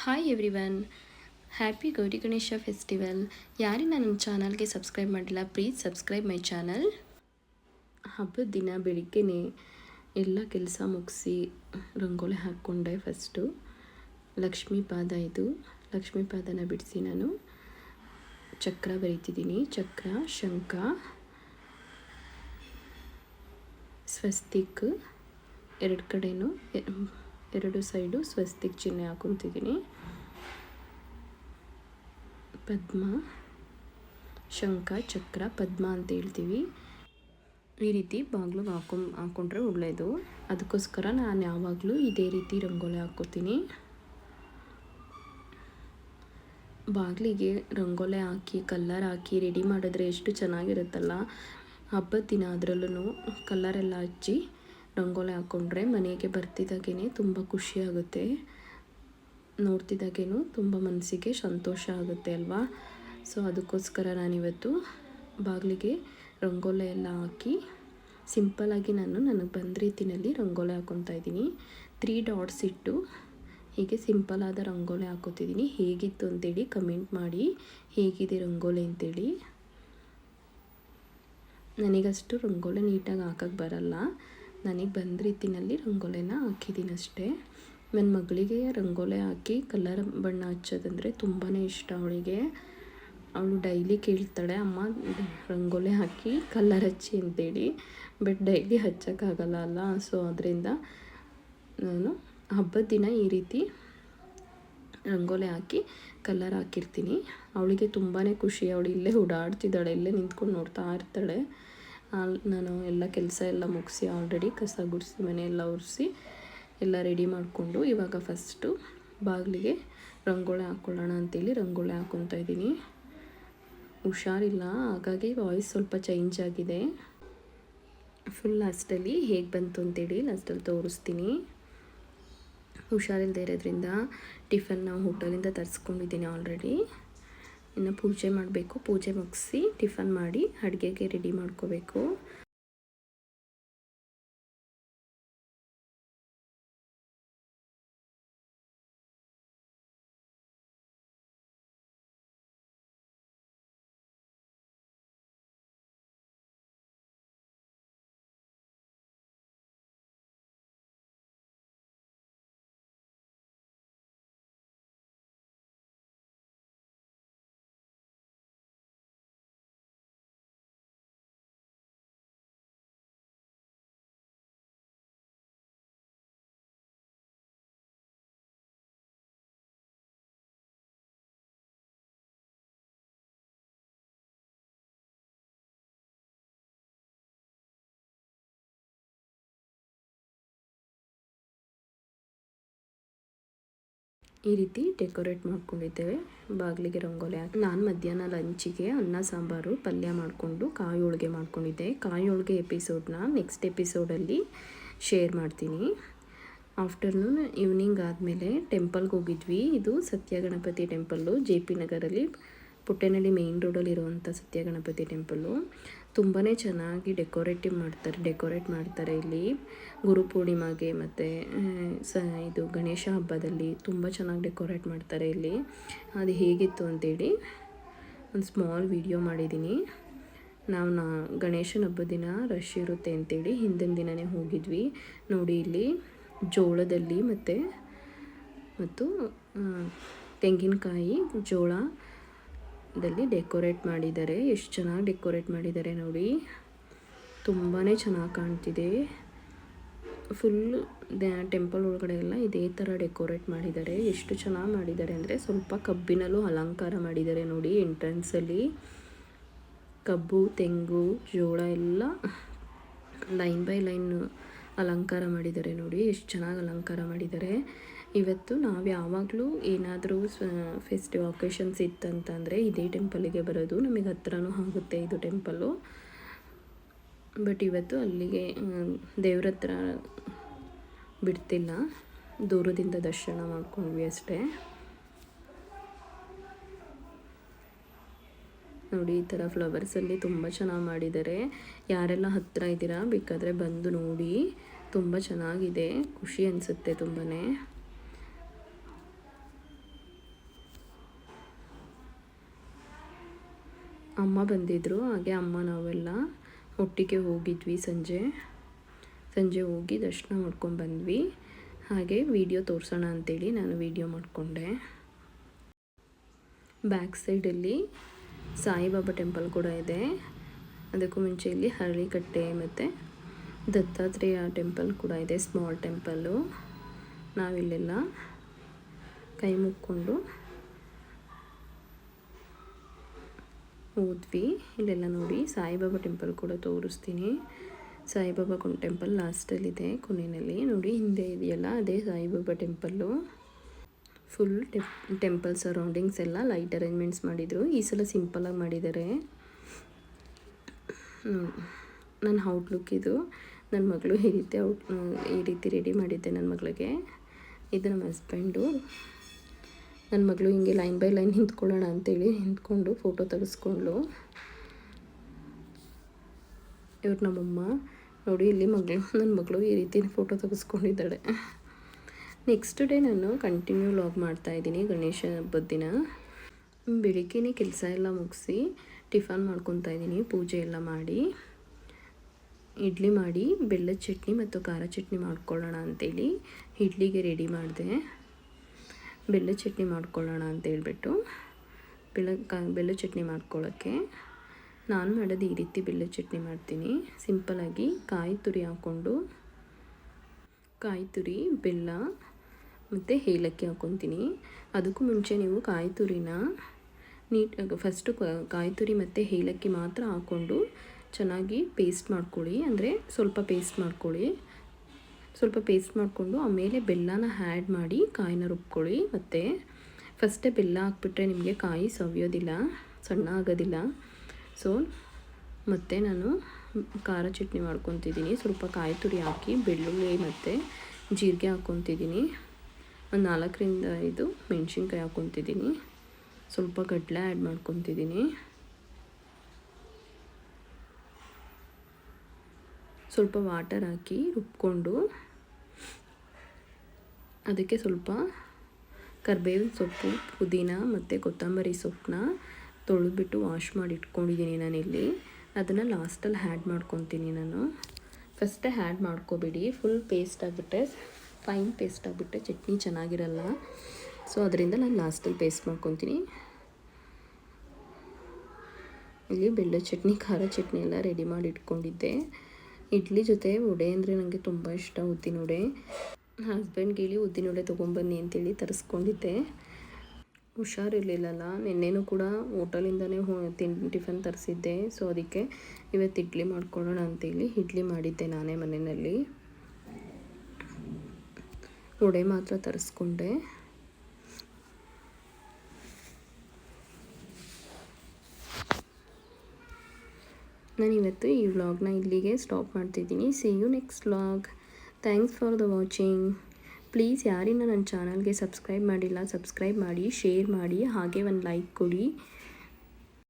Hi everyone, happy Gauri Ganesha festival. ಯಾರಿಗೆ ನನ್ನ ಚಾನಲ್ಗೆ ಸಬ್ಸ್ಕ್ರೈಬ್ ಮಾಡಿಲ್ಲ, ಪ್ಲೀಸ್ ಸಬ್ಸ್ಕ್ರೈಬ್ ಮೈ ಚಾನಲ್. ಹಬ್ಬದ ದಿನ ಬೆಳಿಗ್ಗೆನೇ ಎಲ್ಲ ಕೆಲಸ ಮುಗಿಸಿ ರಂಗೋಲಿ ಹಾಕ್ಕೊಂಡೆ. ಫಸ್ಟು ಲಕ್ಷ್ಮೀ ಪಾದ, ಇದು ಲಕ್ಷ್ಮೀ ಪಾದನ ಬಿಡಿಸಿ ನಾನು ಚಕ್ರ ಬರೀತಿದ್ದೀನಿ. ಚಕ್ರ, ಶಂಖ, ಸ್ವಸ್ತಿಕ್, ಎರಡು ಕಡೆಯೂ ಎರಡು ಸೈಡು ಸ್ವಸ್ತಿಕ್ ಚಿಹ್ನೆ ಹಾಕೊತಿದ್ದೀನಿ. ಪದ್ಮ, ಶಂಖ, ಚಕ್ರ, ಪದ್ಮ ಅಂತ ಹೇಳ್ತೀವಿ. ಈ ರೀತಿ ಬಾಗಿಲಿಗೆ ಹಾಕ್ಕೊಂಡ್ರೆ ಒಳ್ಳೆಯದು. ಅದಕ್ಕೋಸ್ಕರ ನಾನು ಯಾವಾಗಲೂ ಇದೇ ರೀತಿ ರಂಗೋಲಿ ಹಾಕ್ಕೋತೀನಿ. ಬಾಗಿಲಿಗೆ ರಂಗೋಲಿ ಹಾಕಿ ಕಲ್ಲರ್ ಹಾಕಿ ರೆಡಿ ಮಾಡಿದ್ರೆ ಎಷ್ಟು ಚೆನ್ನಾಗಿರುತ್ತಲ್ಲ. ಹಬ್ಬದ ದಿನ ಅದರಲ್ಲೂ ಕಲ್ಲರೆಲ್ಲ ಹಚ್ಚಿ ರಂಗೋಲಿ ಹಾಕ್ಕೊಂಡ್ರೆ ಮನೆಗೆ ಬರ್ತಿದ್ದಾಗೇ ತುಂಬ ಖುಷಿಯಾಗುತ್ತೆ. ನೋಡ್ತಿದ್ದಾಗೇನು ತುಂಬ ಮನಸ್ಸಿಗೆ ಸಂತೋಷ ಆಗುತ್ತೆ ಅಲ್ವಾ. ಸೊ ಅದಕ್ಕೋಸ್ಕರ ನಾನಿವತ್ತು ಬಾಗಿಲಿಗೆ ರಂಗೋಲಿ ಎಲ್ಲ ಹಾಕಿ ಸಿಂಪಲ್ಲಾಗಿ ನನಗೆ ಬಂದ ರೀತಿಯಲ್ಲಿ ರಂಗೋಲಿ ಹಾಕ್ಕೊತಾ ಇದ್ದೀನಿ. 3 ಡಾಟ್ಸ್ ಇಟ್ಟು ಹೀಗೆ ಸಿಂಪಲ್ಲಾದ ರಂಗೋಲಿ ಹಾಕೋತಿದ್ದೀನಿ. ಹೇಗಿತ್ತು ಅಂತೇಳಿ ಕಮೆಂಟ್ ಮಾಡಿ, ಹೇಗಿದೆ ರಂಗೋಲಿ ಅಂತೇಳಿ. ನನಗಷ್ಟು ರಂಗೋಲಿ ನೀಟಾಗಿ ಹಾಕೋಕ್ಕೆ ಬರಲ್ಲ. ನನಗೆ ಬಂದ ರೀತಿಯಲ್ಲಿ ರಂಗೋಲಿನ ಹಾಕಿದ್ದೀನಿ ಅಷ್ಟೇ. ನನ್ನ ಮಗಳಿಗೆ ರಂಗೋಲಿ ಹಾಕಿ ಕಲರ್ ಬಣ್ಣ ಹಚ್ಚೋದಂದರೆ ತುಂಬಾ ಇಷ್ಟ ಅವಳಿಗೆ. ಅವಳು ಡೈಲಿ ಕೇಳ್ತಾಳೆ, ಅಮ್ಮ ರಂಗೋಲಿ ಹಾಕಿ ಕಲರ್ ಹಚ್ಚಿ ಅಂತೇಳಿ. ಬಟ್ ಡೈಲಿ ಹಚ್ಚೋಕ್ಕಾಗಲ್ಲ ಅಲ್ಲ. ಸೊ ಅದರಿಂದ ನಾನು ಹಬ್ಬದ ದಿನ ಈ ರೀತಿ ರಂಗೋಲಿ ಹಾಕಿ ಕಲರ್ ಹಾಕಿರ್ತೀನಿ. ಅವಳಿಗೆ ತುಂಬಾ ಖುಷಿ. ಅವಳು ಇಲ್ಲೇ ಓಡಾಡ್ತಿದ್ದಾಳೆ, ಇಲ್ಲೇ ನಿಂತ್ಕೊಂಡು ನೋಡ್ತಾ ಇರ್ತಾಳೆ. ನಾನು ಎಲ್ಲ ಕೆಲಸ ಎಲ್ಲ ಮುಗಿಸಿ ಆಲ್ರೆಡಿ ಕಸ ಗುಡಿಸಿ ಮನೆಯೆಲ್ಲ ಒರೆಸಿ ಎಲ್ಲ ರೆಡಿ ಮಾಡಿಕೊಂಡು ಇವಾಗ ಫಸ್ಟು ಬಾಗಿಲಿಗೆ ರಂಗೋಲಿ ಹಾಕ್ಕೊಳ್ಳೋಣ ಅಂತೇಳಿ ರಂಗೋಲಿ ಹಾಕ್ಕೊತಾ ಇದ್ದೀನಿ. ಹುಷಾರಿಲ್ಲ, ಹಾಗಾಗಿ ವಾಯ್ಸ್ ಸ್ವಲ್ಪ ಚೇಂಜ್ ಆಗಿದೆ. ಫುಲ್ ಲಾಸ್ಟಲ್ಲಿ ಹೇಗೆ ಬಂತು ಅಂತೇಳಿ ಲಾಸ್ಟಲ್ಲಿ ತೋರಿಸ್ತೀನಿ. ಹುಷಾರಿಲ್ಲದೆ ಇರೋದ್ರಿಂದ ಟಿಫನ್ ನಾವು ಹೋಟೆಲಿಂದ ತರಿಸ್ಕೊಂಡಿದ್ದೀನಿ ಆಲ್ರೆಡಿ. ಇನ್ನು ಪೂಜೆ ಮಾಡಬೇಕು. ಪೂಜೆ ಮುಗಿಸಿ ಟಿಫನ್ ಮಾಡಿ ಅಡುಗೆಗೆ ರೆಡಿ ಮಾಡ್ಕೋಬೇಕು. ಈ ರೀತಿ ಡೆಕೋರೇಟ್ ಮಾಡ್ಕೊಂಡಿದ್ದೇವೆ. ಬಾಗಿಲಿಗೆ ರಂಗೋಲಿ ಹಾಕಿ ನಾನು ಮಧ್ಯಾಹ್ನ ಲಂಚಿಗೆ ಅನ್ನ ಸಾಂಬಾರು ಪಲ್ಯ ಮಾಡಿಕೊಂಡು ಕಾಯಿ ಹೋಳಿಗೆ ಮಾಡ್ಕೊಂಡಿದ್ದೆ. ಕಾಯಿ ಹೋಳಿಗೆ ಎಪಿಸೋಡ್ನ ನೆಕ್ಸ್ಟ್ ಎಪಿಸೋಡಲ್ಲಿ ಶೇರ್ ಮಾಡ್ತೀನಿ. ಆಫ್ಟರ್ನೂನ್ ಈವ್ನಿಂಗ್ ಆದಮೇಲೆ ಟೆಂಪಲ್ಗೆ ಹೋಗಿದ್ವಿ. ಇದು ಸತ್ಯ ಗಣಪತಿ ಟೆಂಪಲ್ಲು, JP ನಗರಲ್ಲಿ ಪುಟ್ಟೇನಹಳ್ಳಿ ಮೇನ್ ರೋಡಲ್ಲಿರುವಂಥ ಸತ್ಯ ಗಣಪತಿ ಟೆಂಪಲ್ಲು. ತುಂಬಾ ಚೆನ್ನಾಗಿ ಡೆಕೋರೇಟ್ ಮಾಡ್ತಾರೆ ಇಲ್ಲಿ. ಗುರುಪೂರ್ಣಿಮೆಗೆ ಮತ್ತು ಇದು ಗಣೇಶ ಹಬ್ಬದಲ್ಲಿ ತುಂಬ ಚೆನ್ನಾಗಿ ಡೆಕೋರೇಟ್ ಮಾಡ್ತಾರೆ ಇಲ್ಲಿ. ಅದು ಹೇಗಿತ್ತು ಅಂತೇಳಿ ಒಂದು ಸ್ಮಾಲ್ ವಿಡಿಯೋ ಮಾಡಿದ್ದೀನಿ. ನಾವು ಗಣೇಶನ ಹಬ್ಬದ ದಿನ ರಶ್ ಇರುತ್ತೆ ಅಂತೇಳಿ ಹಿಂದಿನ ದಿನವೇ ಹೋಗಿದ್ವಿ. ನೋಡಿ ಇಲ್ಲಿ ಜೋಳದಲ್ಲಿ ಮತ್ತು ತೆಂಗಿನಕಾಯಿ ಜೋಳದಲ್ಲಿ ಡೆಕೋರೇಟ್ ಮಾಡಿದ್ದಾರೆ. ಎಷ್ಟು ಚೆನ್ನಾಗಿ ಡೆಕೋರೇಟ್ ಮಾಡಿದ್ದಾರೆ ನೋಡಿ. ತುಂಬಾ ಚೆನ್ನಾಗಿ ಕಾಣ್ತಿದೆ. ಫುಲ್ಲು ಟೆಂಪಲ್ ಒಳಗಡೆ ಎಲ್ಲ ಇದೇ ಥರ ಡೆಕೋರೇಟ್ ಮಾಡಿದ್ದಾರೆ. ಎಷ್ಟು ಚೆನ್ನಾಗಿ ಮಾಡಿದ್ದಾರೆ ಅಂದರೆ ಸ್ವಲ್ಪ ಕಬ್ಬಿನಲ್ಲೂ ಅಲಂಕಾರ ಮಾಡಿದ್ದಾರೆ ನೋಡಿ. ಎಂಟ್ರೆನ್ಸಲ್ಲಿ ಕಬ್ಬು, ತೆಂಗು, ಜೋಳ ಎಲ್ಲ ಲೈನ್ ಬೈ ಲೈನ್ ಅಲಂಕಾರ ಮಾಡಿದ್ದಾರೆ ನೋಡಿ. ಎಷ್ಟು ಚೆನ್ನಾಗಿ ಅಲಂಕಾರ ಮಾಡಿದ್ದಾರೆ. ಇವತ್ತು ನಾವು ಯಾವಾಗಲೂ ಏನಾದರೂ ಫೆಸ್ಟಿವ್ ಒಕೇಶನ್ಸ್ ಇತ್ತಂತಂದರೆ ಇದೇ ಟೆಂಪಲಿಗೆ ಬರೋದು. ನಮಗೆ ಹತ್ರನೂ ಆಗುತ್ತೆ ಇದು ಟೆಂಪಲ್ಲು. ಬಟ್ ಇವತ್ತು ಅಲ್ಲಿಗೆ ದೇವ್ರ ಹತ್ರ ಬಿಡ್ತಿಲ್ಲ, ದೂರದಿಂದ ದರ್ಶನ ಮಾಡ್ಕೊಂಡ್ವಿ ಅಷ್ಟೇ. ನೋಡಿ ಈ ಥರ ಫ್ಲವರ್ಸಲ್ಲಿ ತುಂಬ ಚೆನ್ನಾಗಿ ಮಾಡಿದ್ದಾರೆ. ಯಾರೆಲ್ಲ ಹತ್ತಿರ ಇದ್ದೀರಾ ಬೇಕಾದರೆ ಬಂದು ನೋಡಿ, ತುಂಬ ಚೆನ್ನಾಗಿದೆ, ಖುಷಿ ಅನಿಸುತ್ತೆ ತುಂಬಾ. ಅಮ್ಮ ಬಂದಿದ್ದರು, ಹಾಗೆ ಅಮ್ಮ ನಾವೆಲ್ಲ ಒಟ್ಟಿಗೆ ಹೋಗಿದ್ವಿ. ಸಂಜೆ ಹೋಗಿ ದರ್ಶನ ಮಾಡ್ಕೊಂಡು ಬಂದ್ವಿ. ಹಾಗೆ ವಿಡಿಯೋ ತೋರಿಸೋಣ ಅಂಥೇಳಿ ನಾನು ವಿಡಿಯೋ ಮಾಡಿಕೊಂಡೆ. ಬ್ಯಾಕ್ ಸೈಡಲ್ಲಿ ಸಾಯಿಬಾಬಾ ಟೆಂಪಲ್ ಕೂಡ ಇದೆ. ಅದಕ್ಕೂ ಮುಂಚೆ ಇಲ್ಲಿ ಹರಳಿಕಟ್ಟೆ ಮತ್ತು ದತ್ತಾತ್ರೇಯ ಟೆಂಪಲ್ ಕೂಡ ಇದೆ, ಸ್ಮಾಲ್ ಟೆಂಪಲ್ಲು. ನಾವಿಲ್ಲೆಲ್ಲ ಕೈ ಮುಕ್ಕೊಂಡು ಹೋದ್ವಿ. ಇಲ್ಲೆಲ್ಲ ನೋಡಿ ಸಾಯಿಬಾಬಾ ಟೆಂಪಲ್ ಕೂಡ ತೋರಿಸ್ತೀನಿ. ಸಾಯಿಬಾಬಾ ಟೆಂಪಲ್ ಲಾಸ್ಟಲ್ಲಿದೆ, ಕೊನೆಯಲ್ಲಿ ನೋಡಿ ಹಿಂದೆ ಇದೆಯಲ್ಲ ಅದೇ Saibaba temple. Full temple surroundings ಎಲ್ಲ ಲೈಟ್ ಅರೇಂಜ್ಮೆಂಟ್ಸ್ ಮಾಡಿದರು. ಈ ಸಲ ಸಿಂಪಲಾಗಿ ಮಾಡಿದ್ದಾರೆ. ನನ್ನ ಔಟ್ಲುಕ್ ಇದು. ನನ್ನ ಮಗಳು ಈ ರೀತಿ ರೆಡಿ ಮಾಡಿದ್ದೆ ನನ್ನ ಮಗಳಿಗೆ. ಇದು ನಮ್ಮ ಹಸ್ಬೆಂಡು. ನನ್ನ ಮಗಳು ಹಿಂಗೆ ಲೈನ್ ಬೈ ಲೈನ್ ನಿಂತ್ಕೊಳ್ಳೋಣ ಅಂತೇಳಿ ನಿಂತ್ಕೊಂಡು ಫೋಟೋ ತೆಗೆಸ್ಕೊಂಡ್ಳು. ಇವ್ರು ನಮ್ಮಮ್ಮ. ನೋಡಿ ಇಲ್ಲಿ ನನ್ನ ಮಗಳು ಈ ರೀತಿ ಫೋಟೋ ತೆಗೆಸ್ಕೊಂಡಿದ್ದಾಳೆ. ನೆಕ್ಸ್ಟ್ ಡೇ ನಾನು ಕಂಟಿನ್ಯೂ ವ್ಲಾಗ್ ಮಾಡ್ತಾಯಿದ್ದೀನಿ. ಗಣೇಶ ಹಬ್ಬದ ದಿನ ಬೆಳಿಗ್ಗೆನೇ ಕೆಲಸ ಎಲ್ಲ ಮುಗಿಸಿ ಟಿಫನ್ ಮಾಡ್ಕೊತಾ ಇದ್ದೀನಿ. ಪೂಜೆ ಎಲ್ಲ ಮಾಡಿ ಇಡ್ಲಿ ಮಾಡಿ ಬೆಲ್ಲದ ಚಟ್ನಿ ಮತ್ತು ಖಾರ ಚಟ್ನಿ ಮಾಡ್ಕೊಳ್ಳೋಣ ಅಂಥೇಳಿ ಇಡ್ಲಿಗೆ ರೆಡಿ ಮಾಡಿದೆ. ಬೆಲ್ಲದ ಚಟ್ನಿ ಮಾಡ್ಕೊಳ್ಳೋಣ ಅಂತೇಳ್ಬಿಟ್ಟು ಬೆಲ್ಲದ ಚಟ್ನಿ ಮಾಡ್ಕೊಳ್ಳೋಕ್ಕೆ ನಾನು ಮಾಡೋದು ಈ ರೀತಿ ಬೆಲ್ಲದ ಚಟ್ನಿ ಮಾಡ್ತೀನಿ. ಸಿಂಪಲಾಗಿ ಕಾಯಿ ತುರಿ ಹಾಕ್ಕೊಂಡು ಕಾಯಿ ತುರಿ, ಬೆಲ್ಲ ಮತ್ತು ಏಲಕ್ಕಿ ಹಾಕ್ಕೊತೀನಿ. ಅದಕ್ಕೂ ಮುಂಚೆ ನೀವು ಕಾಯಿ ತುರಿನ ಫಸ್ಟು ಕಾಯಿ ತುರಿ ಮತ್ತು ಏಲಕ್ಕಿ ಮಾತ್ರ ಹಾಕ್ಕೊಂಡು ಚೆನ್ನಾಗಿ ಪೇಸ್ಟ್ ಮಾಡ್ಕೊಳ್ಳಿ. ಅಂದರೆ ಸ್ವಲ್ಪ ಪೇಸ್ಟ್ ಮಾಡಿಕೊಂಡು ಆಮೇಲೆ ಬೆಲ್ಲನ ಆ್ಯಡ್ ಮಾಡಿ ಕಾಯಿನ ರುಬ್ಕೊಳ್ಳಿ. ಮತ್ತು ಫಸ್ಟೇ ಬೆಲ್ಲ ಹಾಕ್ಬಿಟ್ರೆ ನಿಮಗೆ ಕಾಯಿ ಸವಿಯೋದಿಲ್ಲ, ಸಣ್ಣ ಆಗೋದಿಲ್ಲ. ಸೊ ಮತ್ತು ನಾನು ಖಾರ ಚಟ್ನಿ ಮಾಡ್ಕೊತಿದ್ದೀನಿ. ಸ್ವಲ್ಪ ಕಾಯಿ ತುರಿ ಹಾಕಿ ಬೆಳ್ಳುಳ್ಳಿ ಮತ್ತು ಜೀರಿಗೆ ಹಾಕ್ಕೊತಿದ್ದೀನಿ. ಒಂದು 4ರಿಂದ 5 ಮೆಣಸಿನ್ಕಾಯಿ ಹಾಕ್ಕೊತಿದ್ದೀನಿ. ಸ್ವಲ್ಪ ಕಡಲೆ ಆ್ಯಡ್ ಮಾಡ್ಕೊತಿದ್ದೀನಿ. ಸ್ವಲ್ಪ ವಾಟರ್ ಹಾಕಿ ರುಬ್ಕೊಂಡು ಅದಕ್ಕೆ ಸ್ವಲ್ಪ ಕರಿಬೇವಿನ ಸೊಪ್ಪು, ಪುದೀನ ಮತ್ತು ಕೊತ್ತಂಬರಿ ಸೊಪ್ಪನ್ನ ತೊಳೆದ್ಬಿಟ್ಟು ವಾಶ್ ಮಾಡಿ ಇಟ್ಕೊಂಡಿದ್ದೀನಿ ನಾನಿಲ್ಲಿ. ಅದನ್ನು ಲಾಸ್ಟಲ್ಲಿ ಆ್ಯಡ್ ಮಾಡ್ಕೊತೀನಿ ನಾನು. ಫಸ್ಟೇ ಆ್ಯಡ್ ಮಾಡ್ಕೊಬೇಡಿ, ಫುಲ್ ಫೈನ್ ಪೇಸ್ಟ್ ಆಗಿಬಿಟ್ರೆ ಚಟ್ನಿ ಚೆನ್ನಾಗಿರಲ್ಲ. ಸೊ ಅದರಿಂದ ನಾನು ಲಾಸ್ಟಲ್ಲಿ ಪೇಸ್ಟ್ ಮಾಡ್ಕೊತೀನಿ. ಇಲ್ಲಿ ಬೆಲ್ಲದ ಚಟ್ನಿ, ಖಾರ ಚಟ್ನಿ ಎಲ್ಲ ರೆಡಿ ಮಾಡಿ ಇಟ್ಕೊಂಡಿದ್ದೆ. ಇಡ್ಲಿ ಜೊತೆ ವಡೆ ಅಂದರೆ ನನಗೆ ತುಂಬ ಇಷ್ಟ, ಉದ್ದಿನ ವಡೆ. ಹಸ್ಬೆಂಡ್ಗೆ ಹೇಳಿ ಉದ್ದಿನ ವಡೆ ತೊಗೊಂಬನ್ನಿ ಅಂತೇಳಿ ತರಿಸ್ಕೊಂಡಿದ್ದೆ. ಹುಷಾರಿರಲಿಲ್ಲಲ್ಲ, ನಿನ್ನೆನೂ ಕೂಡ ಹೋಟೆಲಿಂದನೇ ಟಿಫನ್ ತರಿಸಿದ್ದೆ. ಸೊ ಅದಕ್ಕೆ ಇವತ್ತು ಇಡ್ಲಿ ಮಾಡ್ಕೊಳ್ಳೋಣ ಅಂತೇಳಿ ಇಡ್ಲಿ ಮಾಡಿದ್ದೆ ನಾನೇ ಮನೆಯಲ್ಲಿ. ವಡೆ ಮಾತ್ರ ತರಿಸ್ಕೊಂಡೆ. ನಾನಿವತ್ತು ಈ ವ್ಲಾಗ್ನ ಇಲ್ಲಿಗೆ ಸ್ಟಾಪ್ ಮಾಡ್ತಿದ್ದೀನಿ. See you next vlog. Thanks for the watching. Please ಯಾರಿನ್ನ ನನ್ನ ಚಾನಲ್ಗೆ ಸಬ್ಸ್ಕ್ರೈಬ್ ಮಾಡಿಲ್ಲ, ಸಬ್ಸ್ಕ್ರೈಬ್ ಮಾಡಿ, ಶೇರ್ ಮಾಡಿ, ಹಾಗೆ ಒಂದು ಲೈಕ್ ಕೊಡಿ.